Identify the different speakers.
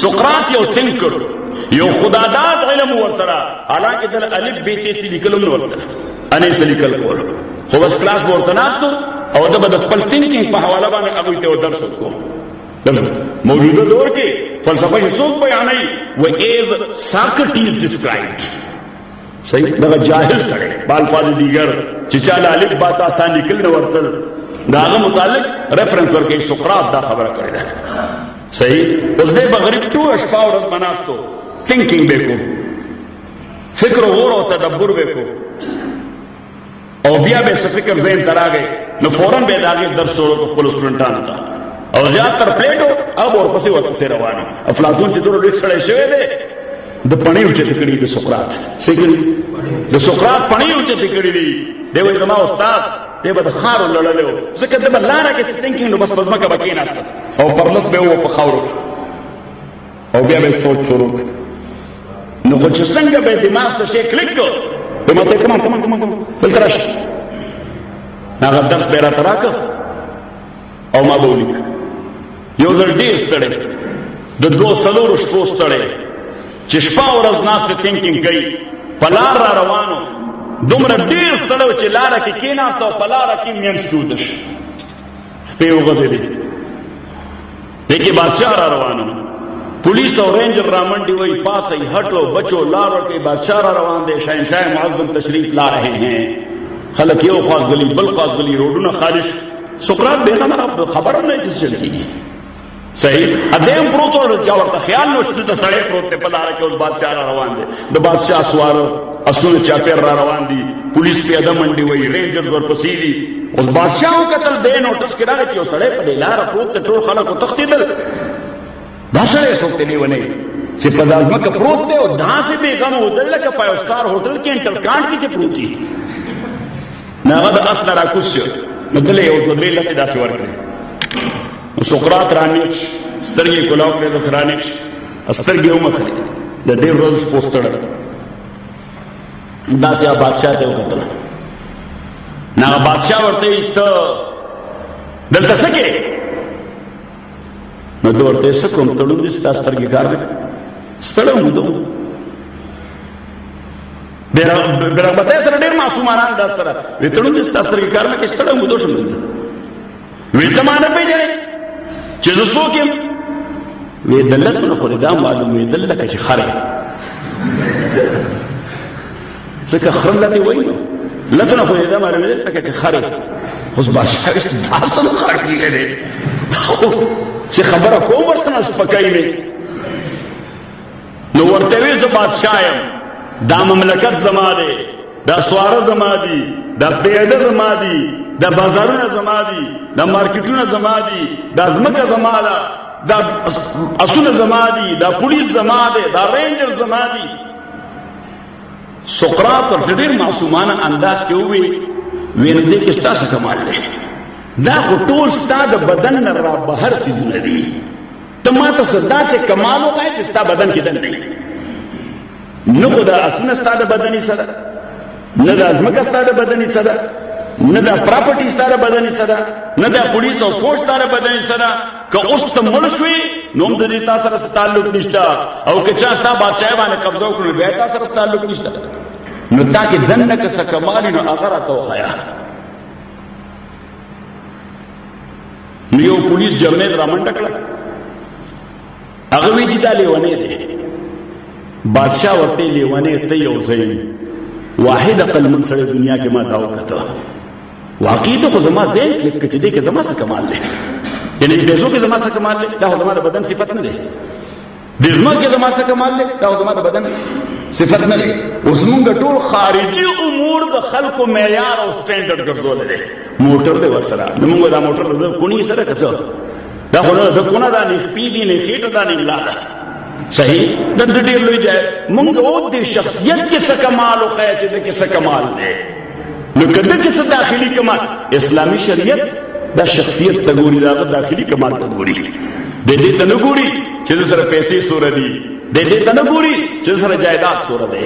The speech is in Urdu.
Speaker 1: سقراط یو تhinker یو خداداد علم ورسره حالانکه دل الف ب ت س لیکلم نو ورته انې سلیکل کول خو بس کلاس ورته ناستو او د بد خپل تhinking په حواله باندې هغه ته درس ورکو. موجوده دور کې فلسفه یې څوک بیانوي و از ساکرټیز ډسکرایبډ صحیح دغه جاهل سره بالفاظ دیگر چې چاله الف با تا آسان لیکل نو ورته داغه متعلق ریفرنس ورکړي سقراط دا خبره کړې ده صحیح. اوس دې بغریب ټول شپه ورځ مناستو تhinking وکړو فکر غور او تدبر وکړو او بیا به څه فکر ذهن تراغه نو فورن به داغه درس ورکړو خپل سټوډنټانو ته او زیات تر پلیټو او ورپسې ورته روانو. افلاطون چې دغه ډېر سړی شوی دی د پڼې اوچت کړي د سقراط څنګه د سقراط پڼې اوچت کړي دي دی وایي زما استاد دی به د خارو لړلو ځکه د لاره کې ثینکینګ نو بس مزمکه بکې ناشته او پرلط به و په خاورو او بیا به سوچ شروع نو خو چې څنګه به دماغ ته شي کلیک کو به ماته کمان بل ترش هغه درس به راته راکړه او ما به ولیک یو ځل ډېر ستړی د 2 شپو ستړی چې شپه ورځ ناسته تhinking کوي په لار را روانو دومره ډېر ستړی چې لاره کې کېناست او په لاره کې منځ کې وده شو شپې وغځېدې دی کې بادشاه را روانو پولیس او رینجر را منډي وایي پاسئ ہٹو بچو لار ورکوي بادشاه را روان دی شہنشاہ معظم تشریف لا رہے ہیں خلک یو خواص گلی بل خواص گلی روډونه خالص سقراط به خبر نه چې څه کېږي صحیح ادم پروت او چا ورته خیال نشته د سړی پروت په لار کې اوس بادشاہ را روان دی د بادشاہ سوار اسونه چاپیر را روان دي پولیس په ادم منډي وایي رینجر ورپسې دي اوس بادشاہ قتل دی نوټس کړه چې یو سړی په لار پروت ټول خلکو تختیدل دا سړی څوک دی ونه چې په ځمکه پروت دی او داسې بیغمه ودل لکه فایو سٹار هوټل کې انټرکانټ کې چې پروت دي ناغه د اصل راکوس نو دلې یو څه بیل ته داسې ورکړي سقراط رانیچ سترګې کولاو کړې د رانیچ سترګې ومخلې د ډېر ورځ پوسټر داسې بادشاہ ته وکتل نه بادشاہ ورته ته دلته څه کې نو ورته څه کوم تړون دي ستاسو سترګې کار دی ستړم ودو برغبته سره ډېر معصومانان دا سره وی تړون دي ستاسو سترګې کار نه کې ستړم ودو شم وی ته ما نه پیژنې چې زه څوک یم وی دلتونه خو دا معلوم وی دلته چې خره ځکه خره لته وایي نو لتونه خو دا معلوم دی لکه چې خره اوس بادشاہ اصل خر کېږي چې خبره کوم ورته نه سپکای نه نو ورته وی زه بادشاہ یم دا مملکت زما دی دا سواره زما دي دا پیاده زما دي دا بازارونه زما دي دا مارکیټونه زما دي دا ځمکه زما ده دا اسونه زما دي دا پولیس زما ده دا رینجر زما دي. سقراط پر ډېر معصومانه انداز کې وی دې کې ستاسو کمال دی دا خو ټول ستا د بدن نه را بهر سیدونه دي ته ماته صدا سے کمال وایي چې ستا بدن کې دن دی نه خو دا اسونه ستا د بدني سره نه دا ځمکه ستا د بدني سره نه دا پراپرټي ستاره بدني سره نه دا پولیس او فوج ستاره بدني سره که اوس ته مړ شوې نو هم د دې تاسو سره تعلق نشته او که چا ستا بادشاہ باندې قبضه وکړو بیا تاسو سره تعلق نشته نو تا کې دنه که څه کمال نو هغه راته وښایه. نو یو پولیس جرنیل را منډه کړه هغه وی چې دا لیونی دی بادشاہ ورته لیونی ته یو ځای واحد عقل من سره دنیا کې ما دا وکړه واقعي ته زما ذهن کلیک کړي دې کې زما څه کمال دی یعنی دې زو کې زما څه کمال دی دا زما د بدن صفت نه دی دې زما کې زما څه کمال دی دا زما د بدن صفت نه دی. اوس موږ ټول خارجي امور د خلکو معیار او سټانډرډ ګرځول دي موټر دی ورسره موږ دا موټر د کونی سره کڅو دا خو د کونه دا نه پیډي نه خېټه دا نه لاله صحیح د ډېر لوی ځای موږ او د شخصیت کې څه کمال او خیر چې د کې څه کمال دی نو کله کې څه داخلي کمال اسلامي شریعت دا شخصیت ته ګوري دا داخلي کمال ته ګوري د دې ته نه ګوري چې سره پیسې سور دي د دې ته نه ګوري چې سره جایداد سور دی